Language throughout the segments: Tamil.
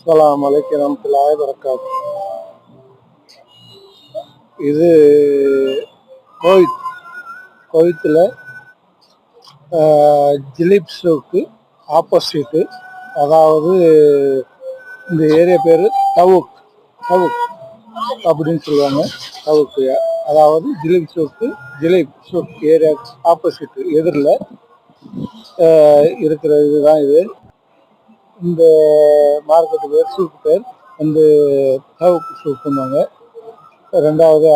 அஸ்ஸலாமு அலைக்கும் வரஹ்மத்துல்லாஹி வபரகாத்துஹு. இது கோயத்தில் ஜிலிப் ஷூக்கு ஆப்போசிட்டு, அதாவது இந்த ஏரியா பேர் தவுக் தவுக் அப்படின்னு சொல்லுவாங்க. தவுக்கு அதாவது ஜிலிப் ஷூக் ஏரியா ஆப்போசிட்டு எதிரில் இருக்கிற இதுதான் இது. இந்த மார்க்கெட்டு பேர் சூக்கு பேர் வந்து தவுக்கு சூக்குன்னாங்க. ரெண்டாவது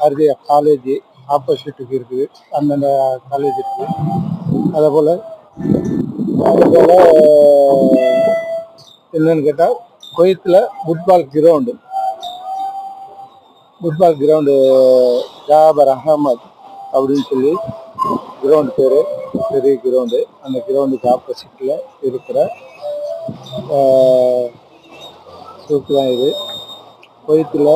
அர்தியா காலேஜ் ஆப்போசிட்டுக்கு இருக்குது, அந்தந்த காலேஜ் இருக்குது. அதே போல் என்னன்னு கேட்டால் குவைத்தில் ஃபுட்பால் கிரவுண்டு ஜாபர் அகமது அப்படின்னு சொல்லி கிரவுண்டு பேர், பெரிய கிரவுண்டு. அந்த கிரவுண்டுக்கு ஆப்போசிட்டில் இருக்கிற சூக்கு தான் இது. குவைத்தில்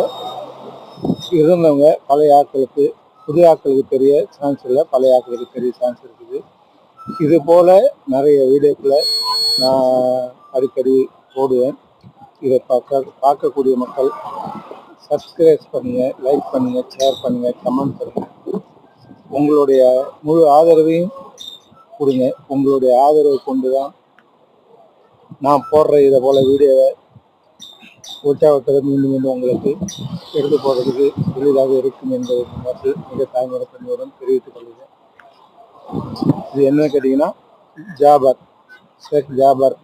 இருந்தவங்க பழைய ஆட்களுக்கு, புதிய ஆட்களுக்கு தெரிய சான்ஸ் இல்லை, பழைய ஆட்களுக்கு தெரிய சான்ஸ் இருக்குது. இது போல் நிறைய வீடியோக்களை நான் அடிக்கடி போடுவேன். இதை பார்க்கக்கூடிய மக்கள் சப்ஸ்கிரைப் பண்ணுங்கள், லைக் பண்ணுங்கள், ஷேர் பண்ணுங்கள், கமெண்ட் பண்ணுங்கள். உங்களுடைய முழு ஆதரவையும் கொடுங்க. உங்களுடைய ஆதரவை கொண்டு தான் நான் போடுற இதை போல் வீடியோவை உற்சாகத்தை மீண்டும் உங்களுக்கு எடுத்து போடுறதுக்கு எளிதாக இருக்கும் என்பதை மக்கள் மிக தாய்மொழி பணியுடன் தெரிவித்துக் கொள்கிறேன். இது என்ன கேட்டிங்கன்னா, ஷேக் ஜாபர்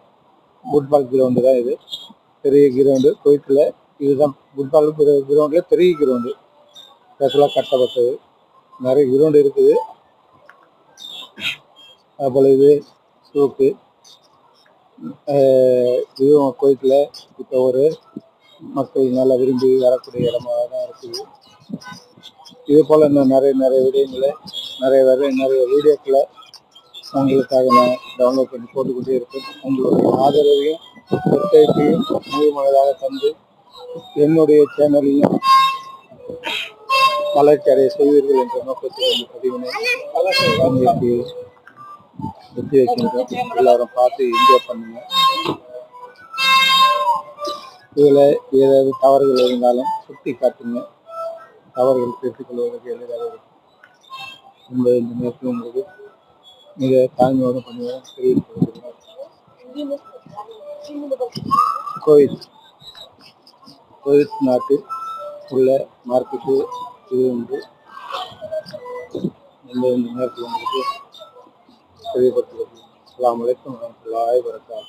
ஃபுட்பால் கிரவுண்டு தான் இது. பெரிய கிரவுண்டு குவைத்தில். இதுதான் ஃபுட்பால் கிரவுண்டில் பெரிய கிரவுண்டு, ஸ்பெஷலாக கட்டப்பட்டது. நிறைய கிரவுண்டு இருக்குது. அதுபோல் இது சூக்கு. இதுவும் குவைத்தில் இப்போ ஒரு மக்கள் நல்லா விரும்பி வரக்கூடிய இடமாக தான் இருக்குது. இது போல் இன்னும் நிறைய விடயங்களை நிறைய வீடியோக்களை உங்களுக்காக நான் டவுன்லோட் பண்ணி போட்டுக்கிட்டே இருக்கேன். உங்களுடைய ஆதரவையும் ஒத்துழைப்பையும் முழு மனதாக தந்து என்னுடைய சேனலையும் வளர்ச்சி அடைய செய்வீர்கள் என்ற நோக்கத்தில் இந்த பதிவினை உங்களுக்கு ஒத்தி வைக்கின்றோம். எல்லாரும் பார்த்து என்ஜாய் பண்ணுங்க. இதில் ஏதாவது தவறுகள் இருந்தாலும் சுட்டி காட்டுங்க. தவறுகள் திருத்திக் கொள்வதற்கு எளிதாக இருக்கும் என்பதை இந்த நேரத்தில் உங்களுக்கு மிக தாழ்மையோடு பணியுடன் தெரிவித்துக் கொள்கிறேன். குவைத் நாட்டில் உள்ள மார்க்கெட்டு இது என்று இந்த நேரத்தில் உங்களுக்கு தெரியப்படுத்துகிறது. அஸ்ஸலாமு அலைக்கும் வரஹ்மத்துல்லாஹி வபரகாத்துஹு.